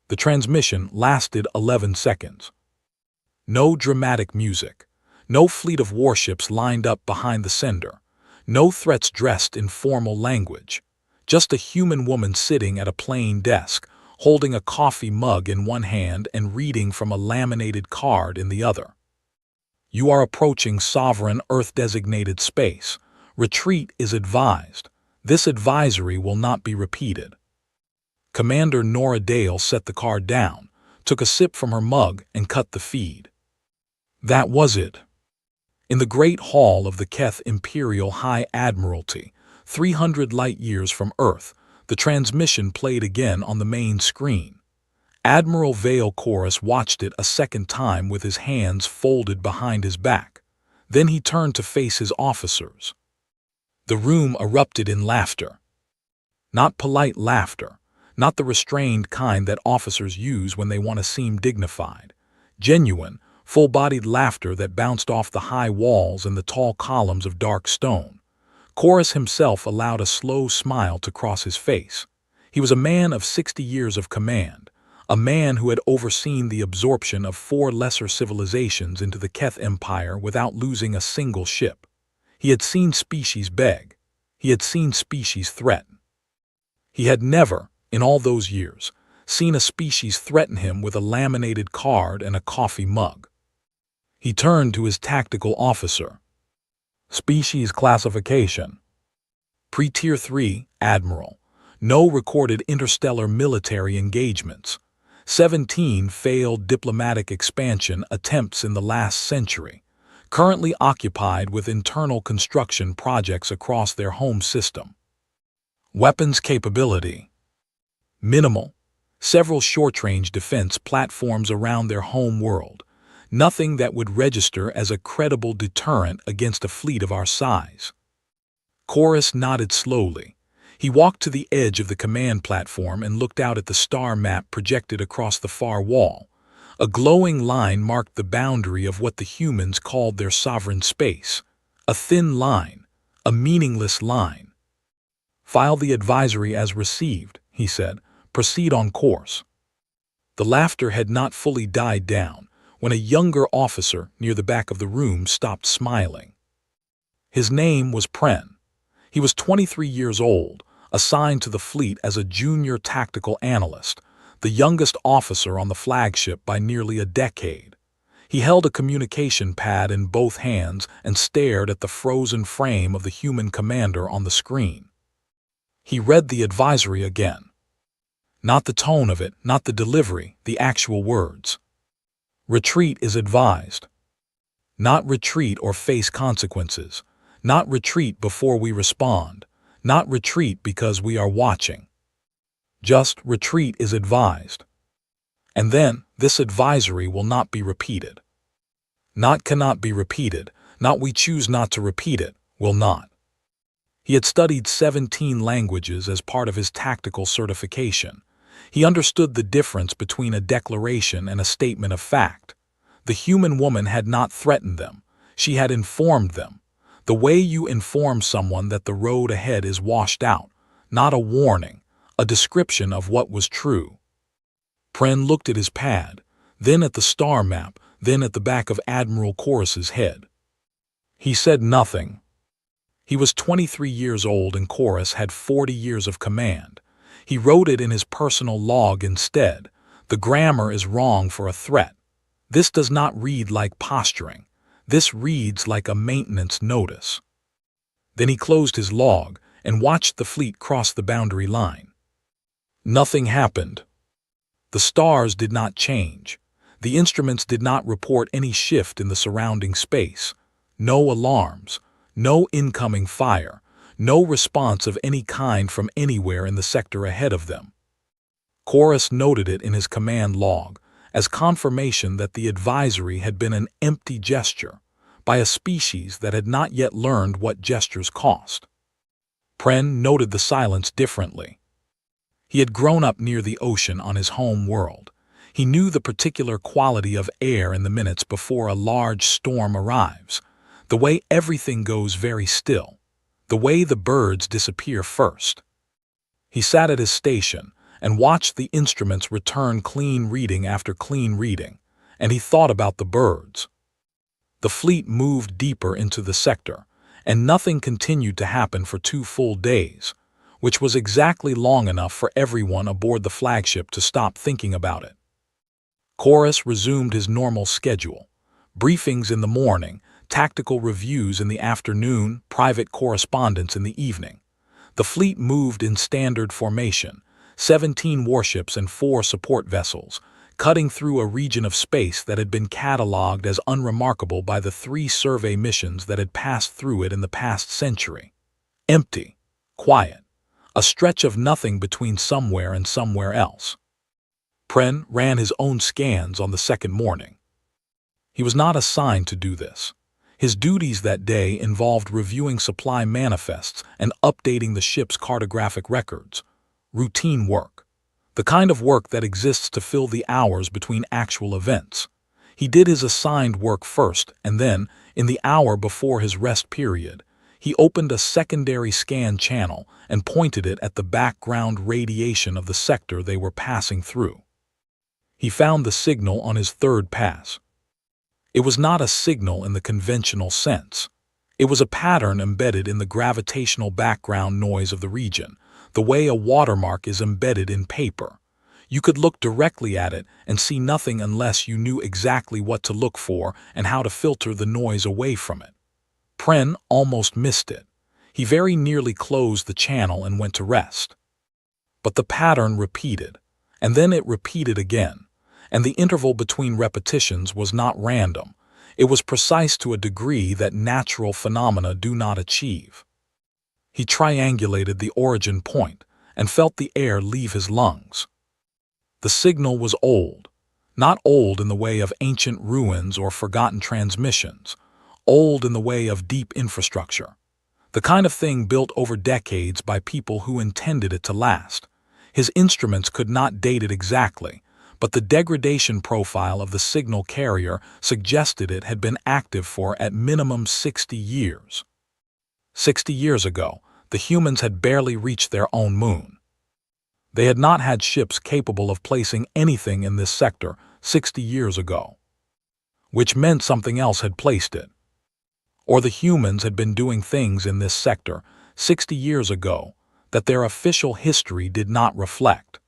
The transmission lasted 11 seconds. No dramatic music. No fleet of warships lined up behind the sender. No threats dressed in formal language. Just a human woman sitting at a plain desk, holding a coffee mug in one hand and reading from a laminated card in the other. You are approaching sovereign Earth-designated space. Retreat is advised. This advisory will not be repeated. Commander Nora Dale set the card down, took a sip from her mug, and cut the feed. That was it. In the Great Hall of the Keth Imperial High Admiralty, 300 light-years from Earth, the transmission played again on the main screen. Admiral Vale Chorus watched it a second time with his hands folded behind his back. Then he turned to face his officers. The room erupted in laughter. Not polite laughter, not the restrained kind that officers use when they want to seem dignified. Genuine, full-bodied laughter that bounced off the high walls and the tall columns of dark stone. Chorus himself allowed a slow smile to cross his face. He was a man of 60 years of command, a man who had overseen the absorption of 4 lesser civilizations into the Keth Empire without losing a single ship. He had seen species beg. He had seen species threaten. He had never, in all those years, seen a species threaten him with a laminated card and a coffee mug. He turned to his tactical officer. Species classification. Pre-Tier 3, Admiral. No recorded interstellar military engagements. 17 failed diplomatic expansion attempts in the last century. Currently occupied with internal construction projects across their home system. Weapons capability. Minimal. Several short-range defense platforms around their home world. Nothing that would register as a credible deterrent against a fleet of our size. Chorus nodded slowly. He walked to the edge of the command platform and looked out at the star map projected across the far wall. A glowing line marked the boundary of what the humans called their sovereign space. A thin line, a meaningless line. File the advisory as received, he said. Proceed on course. The laughter had not fully died down when a younger officer near the back of the room stopped smiling. His name was Pren. He was 23 years old, assigned to the fleet as a junior tactical analyst, the youngest officer on the flagship by nearly a decade. He held a communication pad in both hands and stared at the frozen frame of the human commander on the screen. He read the advisory again. Not the tone of it, not the delivery, the actual words. Retreat is advised. Not retreat or face consequences. Not retreat before we respond. Not retreat because we are watching. Just retreat is advised. And then, this advisory will not be repeated. Not cannot be repeated, not we choose not to repeat it, will not. He had studied 17 languages as part of his tactical certification. He understood the difference between a declaration and a statement of fact. The human woman had not threatened them. She had informed them. The way you inform someone that the road ahead is washed out, not a warning, a description of what was true. Pren looked at his pad, then at the star map, then at the back of Admiral Chorus's head. He said nothing. He was 23 years old and Chorus had 40 years of command. He wrote it in his personal log instead. The grammar is wrong for a threat. This does not read like posturing. This reads like a maintenance notice. Then he closed his log and watched the fleet cross the boundary line. Nothing happened. The stars did not change. The instruments did not report any shift in the surrounding space. No alarms, no incoming fire, no response of any kind from anywhere in the sector ahead of them. Chorus noted it in his command log as confirmation that the advisory had been an empty gesture by a species that had not yet learned what gestures cost. Pren noted the silence differently. He had grown up near the ocean on his home world. He knew the particular quality of air in the minutes before a large storm arrives, the way everything goes very still, the way the birds disappear first. He sat at his station, and watched the instruments return clean reading after clean reading, and he thought about the birds. The fleet moved deeper into the sector, and nothing continued to happen for 2 full days, which was exactly long enough for everyone aboard the flagship to stop thinking about it. Chorus resumed his normal schedule: briefings in the morning, tactical reviews in the afternoon, private correspondence in the evening. The fleet moved in standard formation, 17 warships and 4 support vessels, cutting through a region of space that had been catalogued as unremarkable by the 3 survey missions that had passed through it in the past century. Empty, quiet, a stretch of nothing between somewhere and somewhere else. Pren ran his own scans on the second morning. He was not assigned to do this. His duties that day involved reviewing supply manifests and updating the ship's cartographic records. Routine work. The kind of work that exists to fill the hours between actual events. He did his assigned work first, and then, in the hour before his rest period, he opened a secondary scan channel and pointed it at the background radiation of the sector they were passing through. He found the signal on his third pass. It was not a signal in the conventional sense. It was a pattern embedded in the gravitational background noise of the region, the way a watermark is embedded in paper. You could look directly at it and see nothing unless you knew exactly what to look for and how to filter the noise away from it. Pren almost missed it. He very nearly closed the channel and went to rest. But the pattern repeated, and then it repeated again. And the interval between repetitions was not random. It was precise to a degree that natural phenomena do not achieve. He triangulated the origin point and felt the air leave his lungs. The signal was old, not old in the way of ancient ruins or forgotten transmissions, old in the way of deep infrastructure, the kind of thing built over decades by people who intended it to last. His instruments could not date it exactly, but the degradation profile of the signal carrier suggested it had been active for at minimum 60 years. 60 years ago, the humans had barely reached their own moon. They had not had ships capable of placing anything in this sector 60 years ago, which meant something else had placed it. Or the humans had been doing things in this sector 60 years ago that their official history did not reflect.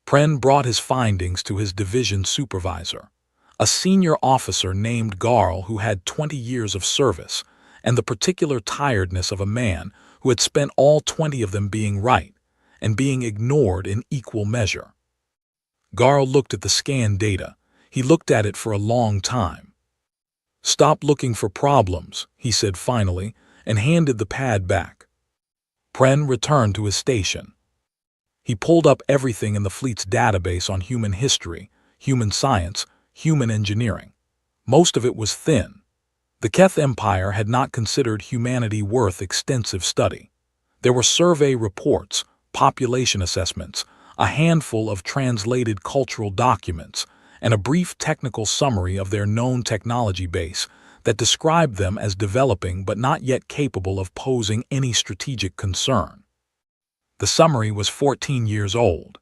Pren brought his findings to his division supervisor, a senior officer named Garl who had 20 years of service and the particular tiredness of a man who had spent all 20 of them being right and being ignored in equal measure. Garl looked at the scan data. He looked at it for a long time. "Stop looking for problems," he said finally, and handed the pad back. Pren returned to his station. He pulled up everything in the fleet's database on human history, human science, human engineering. Most of it was thin. The Keth Empire had not considered humanity worth extensive study. There were survey reports, population assessments, a handful of translated cultural documents, and a brief technical summary of their known technology base that described them as developing but not yet capable of posing any strategic concern. The summary was 14 years old.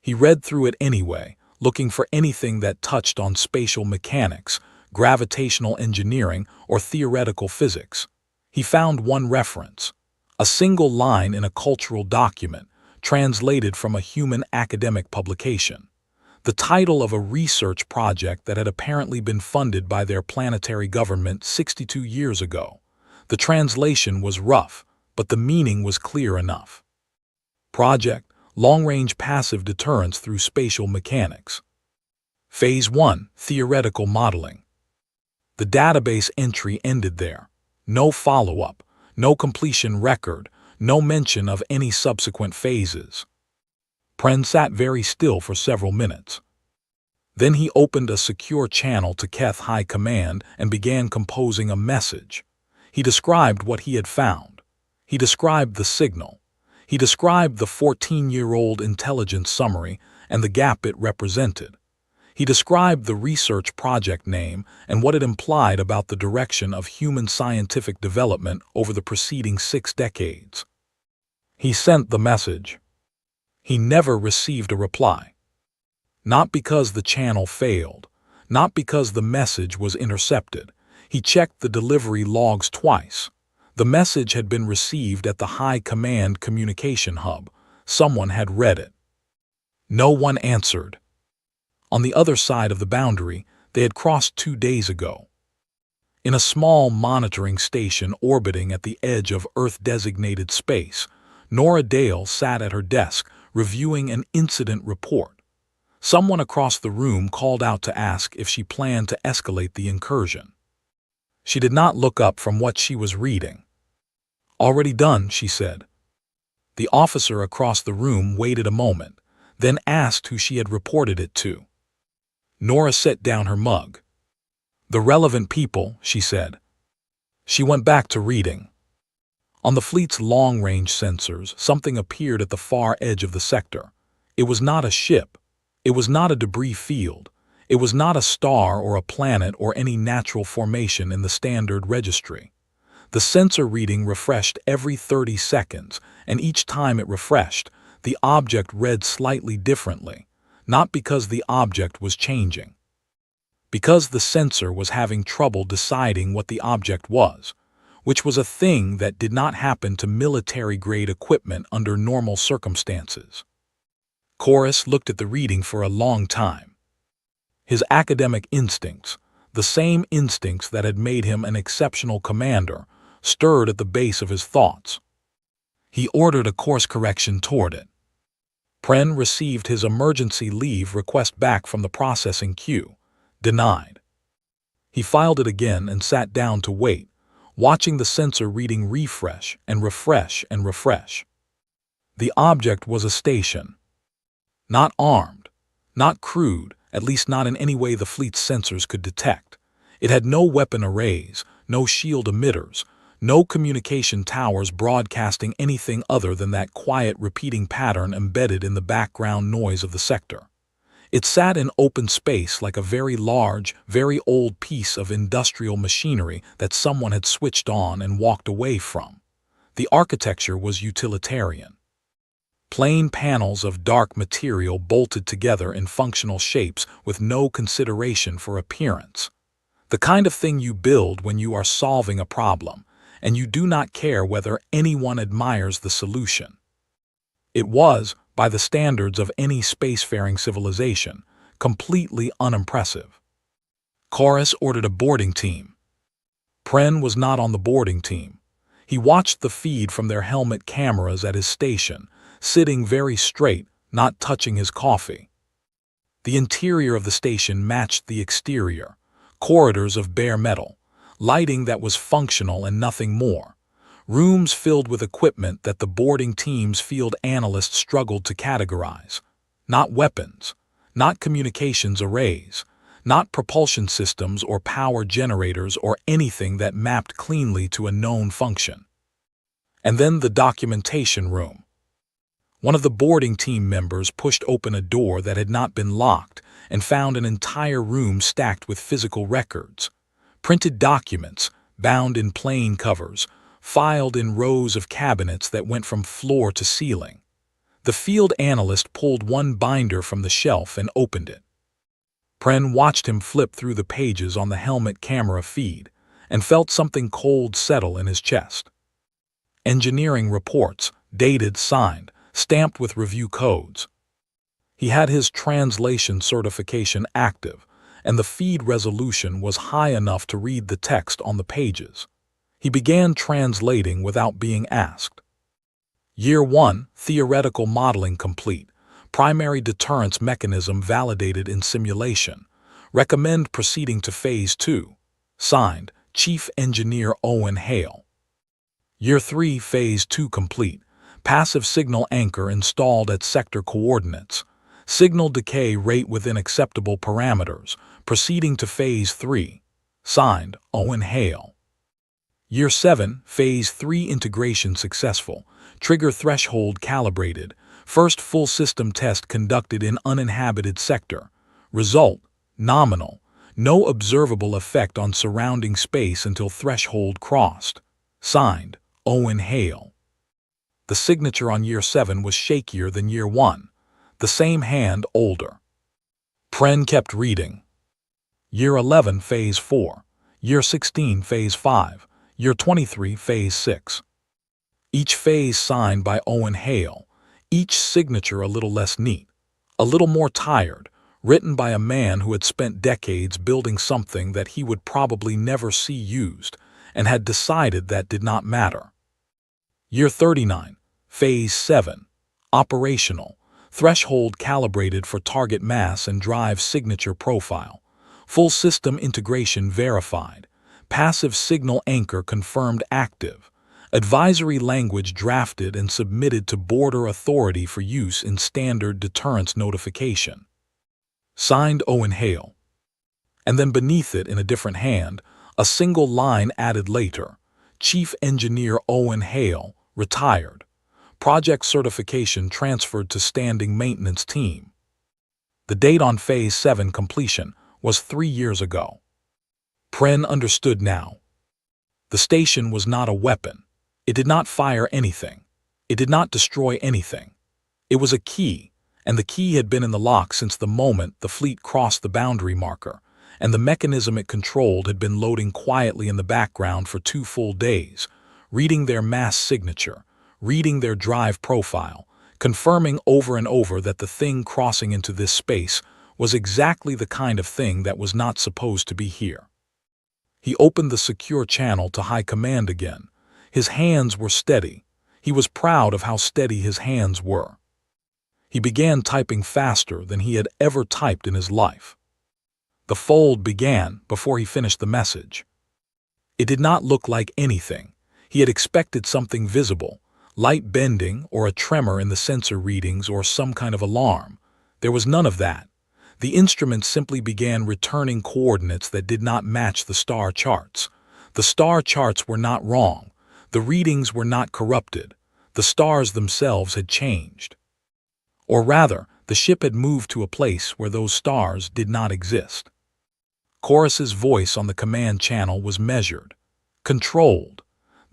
He read through it anyway, looking for anything that touched on spatial mechanics, gravitational engineering, or theoretical physics. He found one reference, a single line in a cultural document, translated from a human academic publication. The title of a research project that had apparently been funded by their planetary government 62 years ago. The translation was rough, but the meaning was clear enough. Project: Long-Range Passive Deterrence Through Spatial Mechanics. Phase 1: Theoretical Modeling. The database entry ended there. No follow-up, no completion record, no mention of any subsequent phases. Pren sat very still for several minutes. Then he opened a secure channel to Keth High Command and began composing a message. He described what he had found. He described the signal. He described the 14-year-old intelligence summary and the gap it represented. He described the research project name and what it implied about the direction of human scientific development over the preceding 6 decades. He sent the message. He never received a reply. Not because the channel failed, not because the message was intercepted. He checked the delivery logs twice. The message had been received at the High Command Communication Hub. Someone had read it. No one answered. On the other side of the boundary, they had crossed 2 days ago. In a small monitoring station orbiting at the edge of Earth-designated space, Nora Dale sat at her desk reviewing an incident report. Someone across the room called out to ask if she planned to escalate the incursion. She did not look up from what she was reading. "Already done," she said. The officer across the room waited a moment, then asked who she had reported it to. Nora set down her mug. "The relevant people," she said. She went back to reading. On the fleet's long-range sensors, something appeared at the far edge of the sector. It was not a ship. It was not a debris field. It was not a star or a planet or any natural formation in the standard registry. The sensor reading refreshed every 30 seconds, and each time it refreshed, the object read slightly differently, not because the object was changing. Because the sensor was having trouble deciding what the object was, which was a thing that did not happen to military-grade equipment under normal circumstances. Chorus looked at the reading for a long time. His academic instincts, the same instincts that had made him an exceptional commander, stirred at the base of his thoughts. He ordered a course correction toward it. Pren received his emergency leave request back from the processing queue. Denied. He filed it again and sat down to wait, watching the sensor reading refresh and refresh and refresh. The object was a station. Not armed, not crewed, at least not in any way the fleet's sensors could detect. It had no weapon arrays, no shield emitters, no communication towers broadcasting anything other than that quiet repeating pattern embedded in the background noise of the sector. It sat in open space like a very large, very old piece of industrial machinery that someone had switched on and walked away from. The architecture was utilitarian. Plain panels of dark material bolted together in functional shapes with no consideration for appearance. The kind of thing you build when you are solving a problem, and you do not care whether anyone admires the solution. It was, by the standards of any spacefaring civilization, completely unimpressive. Chorus ordered a boarding team. Pren was not on the boarding team. He watched the feed from their helmet cameras at his station, sitting very straight, not touching his coffee. The interior of the station matched the exterior, corridors of bare metal, lighting that was functional and nothing more. Rooms filled with equipment that the boarding team's field analysts struggled to categorize. Not weapons, not communications arrays, not propulsion systems or power generators or anything that mapped cleanly to a known function. And then the documentation room. One of the boarding team members pushed open a door that had not been locked and found an entire room stacked with physical records. Printed documents, bound in plain covers, filed in rows of cabinets that went from floor to ceiling. The field analyst pulled one binder from the shelf and opened it. Pren watched him flip through the pages on the helmet camera feed and felt something cold settle in his chest. Engineering reports, dated, signed, stamped with review codes. He had his translation certification active, and the feed resolution was high enough to read the text on the pages. He began translating without being asked. Year 1, theoretical modeling complete. Primary deterrence mechanism validated in simulation. Recommend proceeding to Phase 2. Signed, Chief Engineer Owen Hale. Year 3, Phase 2 complete. Passive signal anchor installed at sector coordinates. Signal decay rate within acceptable parameters. Proceeding to Phase 3. Signed, Owen Hale. Year 7, Phase 3 integration successful. Trigger threshold calibrated. First full system test conducted in uninhabited sector. Result, nominal. No observable effect on surrounding space until threshold crossed. Signed, Owen Hale. The signature on year 7 was shakier than year 1. The same hand, older. Pren kept reading. Year 11, Phase 4. Year 16, Phase 5. Year 23, Phase 6. Each phase signed by Owen Hale, each signature a little less neat, a little more tired, written by a man who had spent decades building something that he would probably never see used, and had decided that did not matter. Year 39, Phase 7. Operational. Threshold calibrated for target mass and drive signature profile. Full system integration verified. Passive signal anchor confirmed active. Advisory language drafted and submitted to border authority for use in standard deterrence notification. Signed Owen Hale. And then beneath it, in a different hand, a single line added later. Chief Engineer Owen Hale, retired. Project certification transferred to standing maintenance team. The date on Phase 7 completion was 3 years ago. Pren understood now. The station was not a weapon. It did not fire anything. It did not destroy anything. It was a key, and the key had been in the lock since the moment the fleet crossed the boundary marker, and the mechanism it controlled had been loading quietly in the background for 2 full days, reading their mass signature, reading their drive profile, confirming over and over that the thing crossing into this space was exactly the kind of thing that was not supposed to be here. He opened the secure channel to High Command again. His hands were steady. He was proud of how steady his hands were. He began typing faster than he had ever typed in his life. The fold began before he finished the message. It did not look like anything. He had expected something visible, light bending or a tremor in the sensor readings or some kind of alarm. There was none of that. The instrument simply began returning coordinates that did not match the star charts. The star charts were not wrong. The readings were not corrupted. The stars themselves had changed. Or rather, the ship had moved to a place where those stars did not exist. Chorus's voice on the command channel was measured, controlled.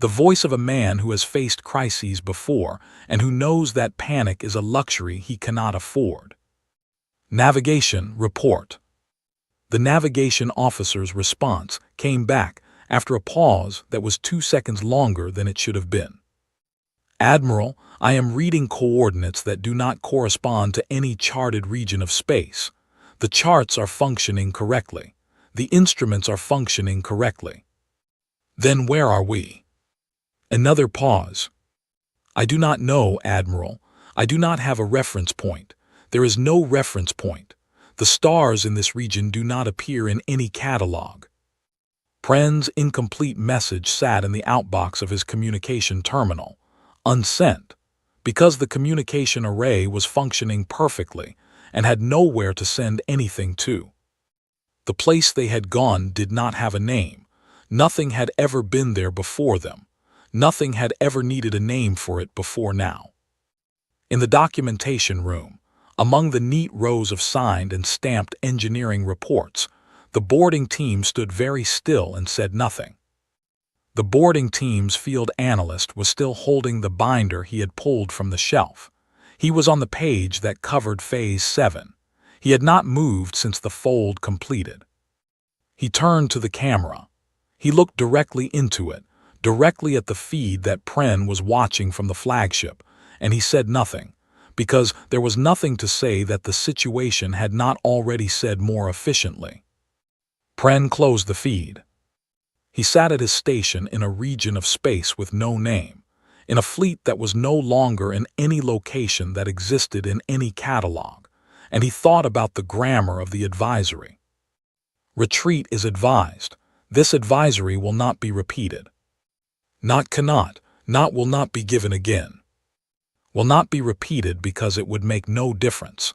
The voice of a man who has faced crises before and who knows that panic is a luxury he cannot afford. Navigation report. The navigation officer's response came back after a pause that was 2 seconds longer than it should have been. Admiral, I am reading coordinates that do not correspond to any charted region of space. The charts are functioning correctly. The instruments are functioning correctly. Then where are we? Another pause. I do not know, Admiral. I do not have a reference point. There is no reference point. The stars in this region do not appear in any catalog. Pren's incomplete message sat in the outbox of his communication terminal, unsent, because the communication array was functioning perfectly and had nowhere to send anything to. The place they had gone did not have a name. Nothing had ever been there before them. Nothing had ever needed a name for it before now. In the documentation room, among the neat rows of signed and stamped engineering reports, the boarding team stood very still and said nothing. The boarding team's field analyst was still holding the binder he had pulled from the shelf. He was on the page that covered Phase 7. He had not moved since the fold completed. He turned to the camera. He looked directly into it, directly at the feed that Pren was watching from the flagship, and he said nothing, because there was nothing to say that the situation had not already said more efficiently. Pren closed the feed. He sat at his station in a region of space with no name, in a fleet that was no longer in any location that existed in any catalog, and he thought about the grammar of the advisory. Retreat is advised. This advisory will not be repeated. Not cannot, not will not be given again. Will not be repeated because it would make no difference,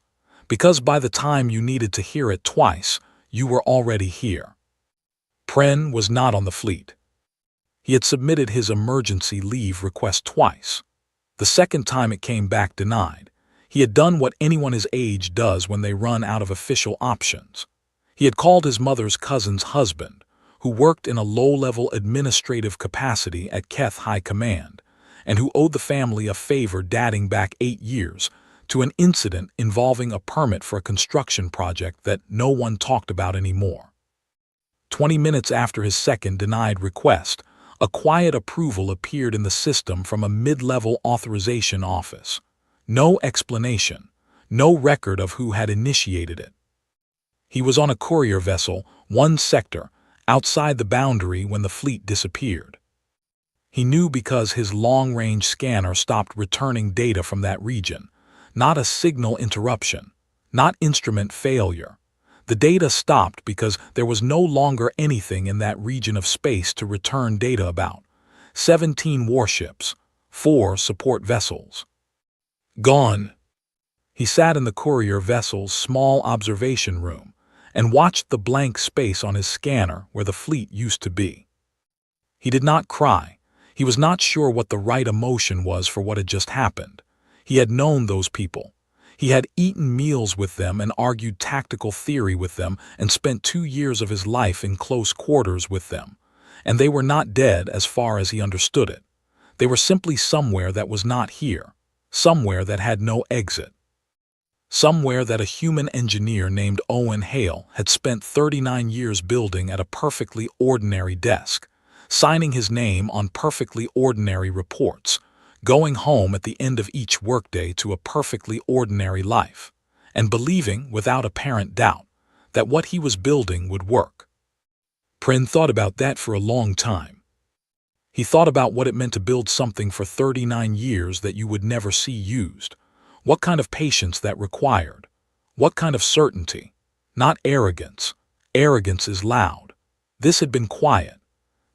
because by the time you needed to hear it twice, you were already here. Pren was not on the fleet. He had submitted his emergency leave request twice. The second time it came back denied. He had done what anyone his age does when they run out of official options. He had called his mother's cousin's husband, who worked in a low-level administrative capacity at Keth High Command, and who owed the family a favor dating back 8 years to an incident involving a permit for a construction project that no one talked about anymore. 20 minutes after his second denied request, a quiet approval appeared in the system from a mid-level authorization office. No explanation, no record of who had initiated it. He was on a courier vessel, one sector, outside the boundary when the fleet disappeared. He knew because his long-range scanner stopped returning data from that region. Not a signal interruption, not instrument failure. The data stopped because there was no longer anything in that region of space to return data about. 17 warships, 4 support vessels. Gone. He sat in the courier vessel's small observation room and watched the blank space on his scanner where the fleet used to be. He did not cry. He was not sure what the right emotion was for what had just happened. He had known those people. He had eaten meals with them and argued tactical theory with them and spent 2 years of his life in close quarters with them. And they were not dead as far as he understood it. They were simply somewhere that was not here, somewhere that had no exit. Somewhere that a human engineer named Owen Hale had spent 39 years building at a perfectly ordinary desk, signing his name on perfectly ordinary reports, going home at the end of each workday to a perfectly ordinary life, and believing, without apparent doubt, that what he was building would work. Prin thought about that for a long time. He thought about what it meant to build something for 39 years that you would never see used. What kind of patience that required. What kind of certainty. Not arrogance. Arrogance is loud. This had been quiet.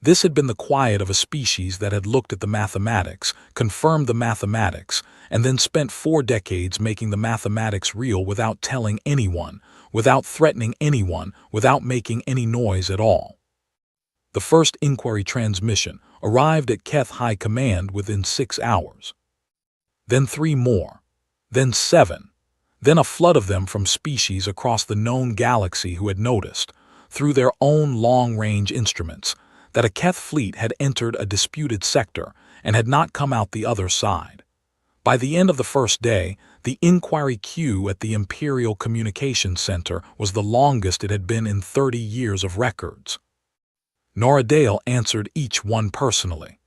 This had been the quiet of a species that had looked at the mathematics, confirmed the mathematics, and then spent 4 decades making the mathematics real without telling anyone, without threatening anyone, without making any noise at all. The first inquiry transmission arrived at Keth High Command within 6 hours. Then 3 more. Then 7. Then a flood of them from species across the known galaxy who had noticed, through their own long-range instruments, that a Keth fleet had entered a disputed sector and had not come out the other side. By the end of the first day, the inquiry queue at the Imperial Communications Center was the longest it had been in 30 years of records. Nora Dale answered each one personally.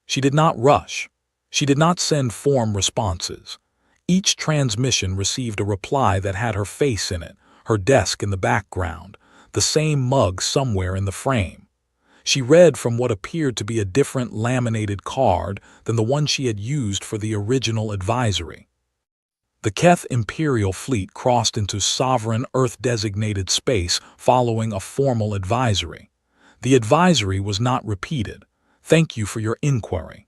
She did not rush. She did not send form responses. Each transmission received a reply that had her face in it, her desk in the background, the same mug somewhere in the frame. She read from what appeared to be a different laminated card than the one she had used for the original advisory. The Keth Imperial fleet crossed into sovereign Earth-designated space following a formal advisory. The advisory was not repeated. Thank you for your inquiry.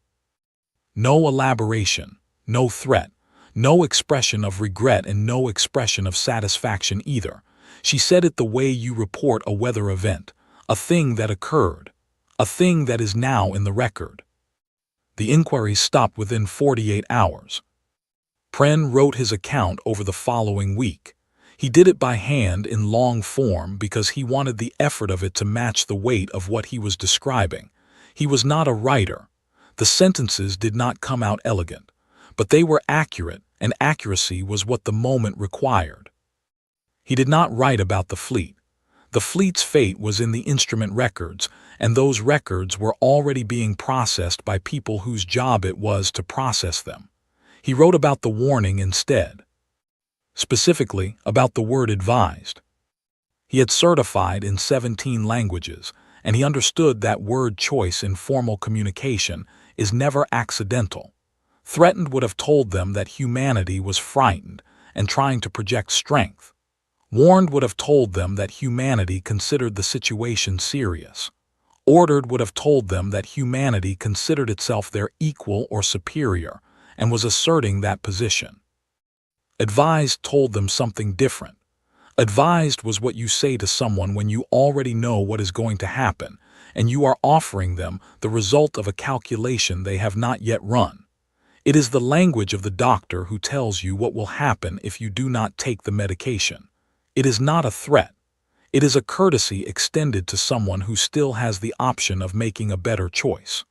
No elaboration, no threat. No expression of regret and no expression of satisfaction either. She said it the way you report a weather event, a thing that occurred, a thing that is now in the record. The inquiry stopped within 48 hours. Pren wrote his account over the following week. He did it by hand in long form because he wanted the effort of it to match the weight of what he was describing. He was not a writer. The sentences did not come out elegant. But they were accurate, and accuracy was what the moment required. He did not write about the fleet. The fleet's fate was in the instrument records, and those records were already being processed by people whose job it was to process them. He wrote about the warning instead. Specifically, about the word advised. He had certified in 17 languages, and he understood that word choice in formal communication is never accidental. Threatened would have told them that humanity was frightened and trying to project strength. Warned would have told them that humanity considered the situation serious. Ordered would have told them that humanity considered itself their equal or superior and was asserting that position. Advised told them something different. Advised was what you say to someone when you already know what is going to happen and you are offering them the result of a calculation they have not yet run. It is the language of the doctor who tells you what will happen if you do not take the medication. It is not a threat. It is a courtesy extended to someone who still has the option of making a better choice.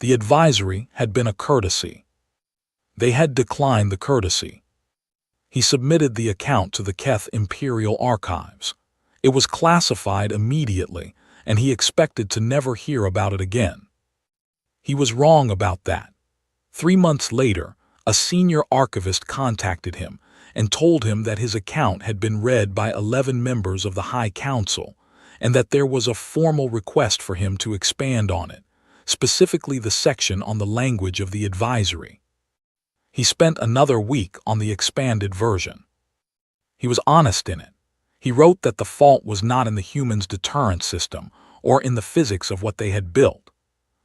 The advisory had been a courtesy. They had declined the courtesy. He submitted the account to the Keth Imperial Archives. It was classified immediately, and he expected to never hear about it again. He was wrong about that. 3 months later, a senior archivist contacted him and told him that his account had been read by 11 members of the High Council and that there was a formal request for him to expand on it, specifically the section on the language of the advisory. He spent another week on the expanded version. He was honest in it. He wrote that the fault was not in the humans' deterrent system or in the physics of what they had built.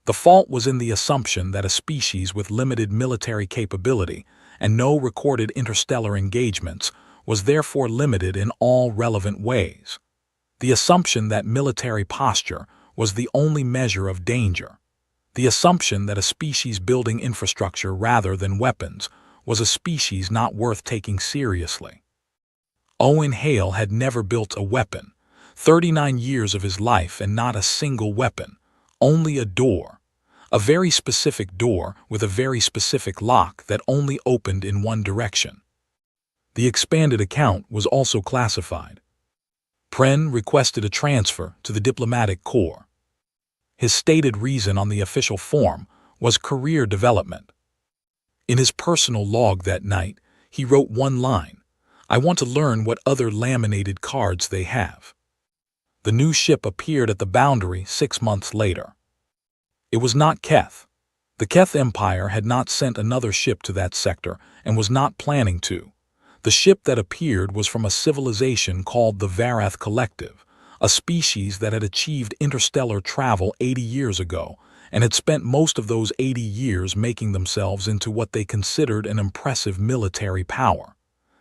The fault was in the assumption that a species with limited military capability and no recorded interstellar engagements was therefore limited in all relevant ways. The assumption that military posture was the only measure of danger. The assumption that a species building infrastructure rather than weapons was a species not worth taking seriously. Owen Hale had never built a weapon, 39 years of his life and not a single weapon, only a door. A very specific door with a very specific lock that only opened in one direction. The expanded account was also classified. Pren requested a transfer to the diplomatic corps. His stated reason on the official form was career development. In his personal log that night, he wrote one line, "I want to learn what other laminated cards they have." The new ship appeared at the boundary 6 months later. It was not Keth. The Keth Empire had not sent another ship to that sector and was not planning to. The ship that appeared was from a civilization called the Varath Collective, a species that had achieved interstellar travel 80 years ago and had spent most of those 80 years making themselves into what they considered an impressive military power.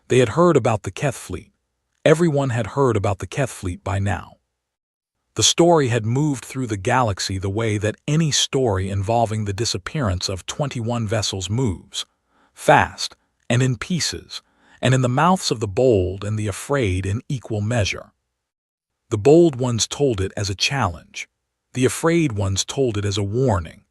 They had heard about the Keth fleet. Everyone had heard about the Keth fleet by now. The story had moved through the galaxy the way that any story involving the disappearance of 21 vessels moves, fast and in pieces, and in the mouths of the bold and the afraid in equal measure. The bold ones told it as a challenge. The afraid ones told it as a warning.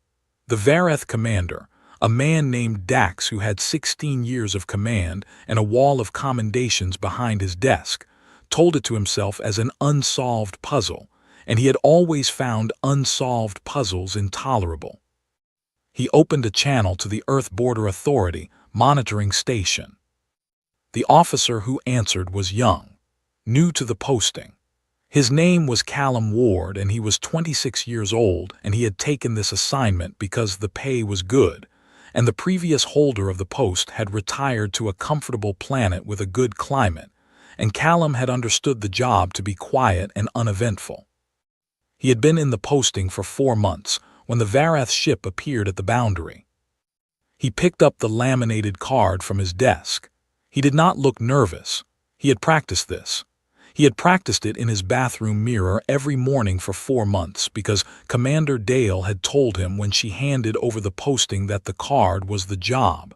The Varath commander, a man named Dax who had 16 years of command and a wall of commendations behind his desk, told it to himself as an unsolved puzzle, and he had always found unsolved puzzles intolerable. He opened a channel to the Earth Border Authority monitoring station. The officer who answered was young, new to the posting. His name was Callum Ward, and he was 26 years old, and he had taken this assignment because the pay was good, and the previous holder of the post had retired to a comfortable planet with a good climate, and Callum had understood the job to be quiet and uneventful. He had been in the posting for 4 months when the Varath ship appeared at the boundary. He picked up the laminated card from his desk. He did not look nervous. He had practiced this. He had practiced it in his bathroom mirror every morning for 4 months because Commander Dale had told him when she handed over the posting that the card was the job.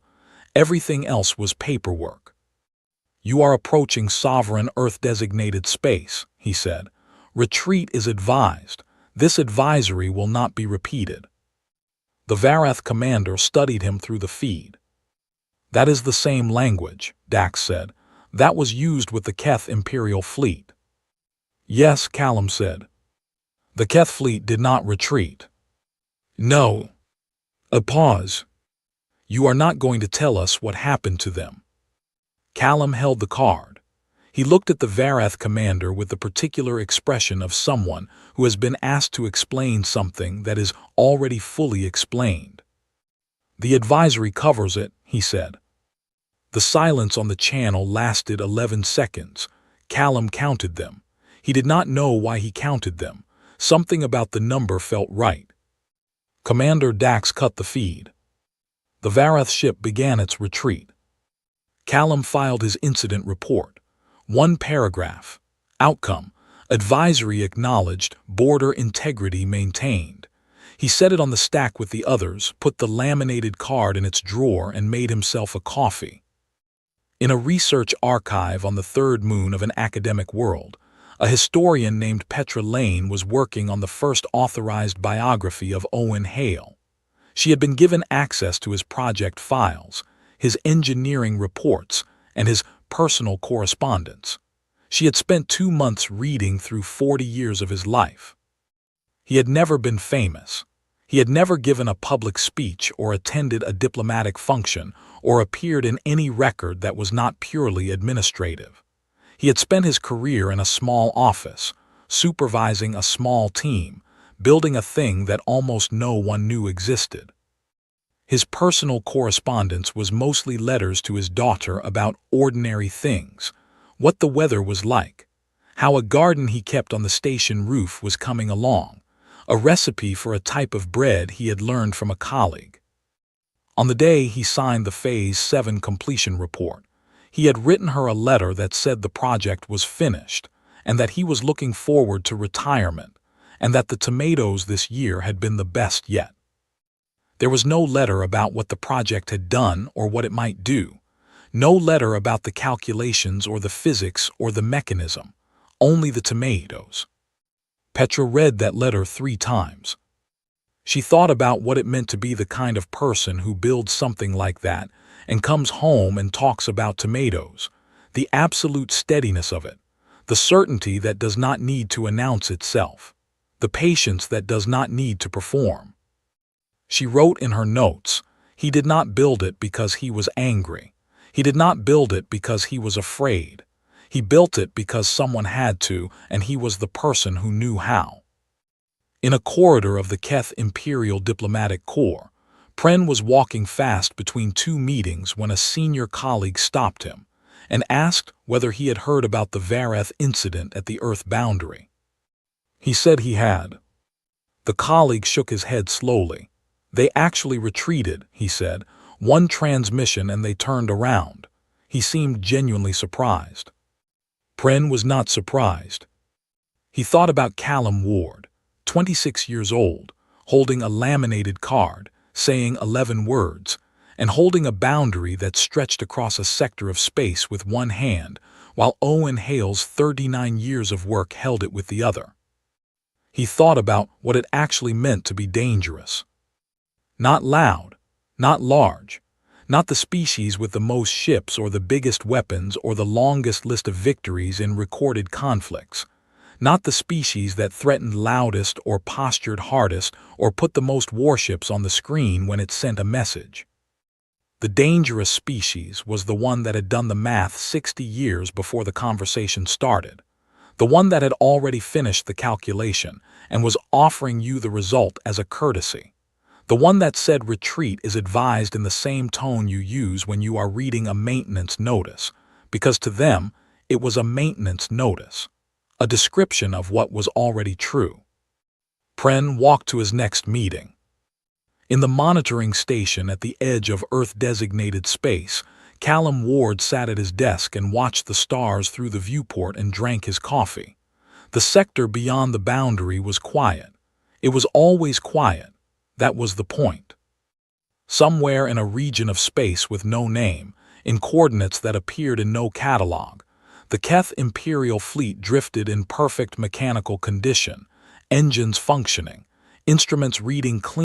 Everything else was paperwork. "You are approaching sovereign Earth-designated space," he said. "Retreat is advised. This advisory will not be repeated." The Varath commander studied him through the feed. "That is the same language," Dax said. "That was used with the Keth Imperial fleet." "Yes," Callum said. "The Keth fleet did not retreat." "No." A pause. "You are not going to tell us what happened to them." Callum held the card. He looked at the Varath commander with the particular expression of someone who has been asked to explain something that is already fully explained. "The advisory covers it," he said. The silence on the channel lasted 11 seconds. Callum counted them. He did not know why he counted them. Something about the number felt right. Commander Dax cut the feed. The Varath ship began its retreat. Callum filed his incident report. 1 paragraph. Outcome: advisory acknowledged, border integrity maintained. He set it on the stack with the others, put the laminated card in its drawer, and made himself a coffee. In a research archive on the third moon of an academic world, a historian named Petra Lane was working on the first authorized biography of Owen Hale. She had been given access to his project files, his engineering reports, and his personal correspondence. She had spent 2 months reading through 40 years of his life. He had never been famous. He had never given a public speech or attended a diplomatic function or appeared in any record that was not purely administrative. He had spent his career in a small office, supervising a small team, building a thing that almost no one knew existed. His personal correspondence was mostly letters to his daughter about ordinary things, what the weather was like, how a garden he kept on the station roof was coming along, a recipe for a type of bread he had learned from a colleague. On the day he signed the Phase 7 completion report, he had written her a letter that said the project was finished and that he was looking forward to retirement and that the tomatoes this year had been the best yet. There was no letter about what the project had done or what it might do, no letter about the calculations or the physics or the mechanism, only the tomatoes. Petra read that letter 3 times. She thought about what it meant to be the kind of person who builds something like that and comes home and talks about tomatoes, the absolute steadiness of it, the certainty that does not need to announce itself, the patience that does not need to perform. She wrote in her notes, he did not build it because he was angry. He did not build it because he was afraid. He built it because someone had to, and he was the person who knew how. In a corridor of the Keth Imperial Diplomatic Corps, Pren was walking fast between 2 meetings when a senior colleague stopped him and asked whether he had heard about the Vareth incident at the Earth boundary. He said he had. The colleague shook his head slowly. They actually retreated, he said, 1 transmission and they turned around. He seemed genuinely surprised. Pren was not surprised. He thought about Callum Ward, 26 years old, holding a laminated card, saying 11 words, and holding a boundary that stretched across a sector of space with one hand, while Owen Hale's 39 years of work held it with the other. He thought about what it actually meant to be dangerous. Not loud, not large, not the species with the most ships or the biggest weapons or the longest list of victories in recorded conflicts, not the species that threatened loudest or postured hardest or put the most warships on the screen when it sent a message. The dangerous species was the one that had done the math 60 years before the conversation started, the one that had already finished the calculation and was offering you the result as a courtesy. The one that said retreat is advised in the same tone you use when you are reading a maintenance notice, because to them, it was a maintenance notice, a description of what was already true. Pren walked to his next meeting. In the monitoring station at the edge of Earth-designated space, Callum Ward sat at his desk and watched the stars through the viewport and drank his coffee. The sector beyond the boundary was quiet. It was always quiet. That was the point. Somewhere in a region of space with no name, in coordinates that appeared in no catalog, the Keth Imperial fleet drifted in perfect mechanical condition, engines functioning, instruments reading clean.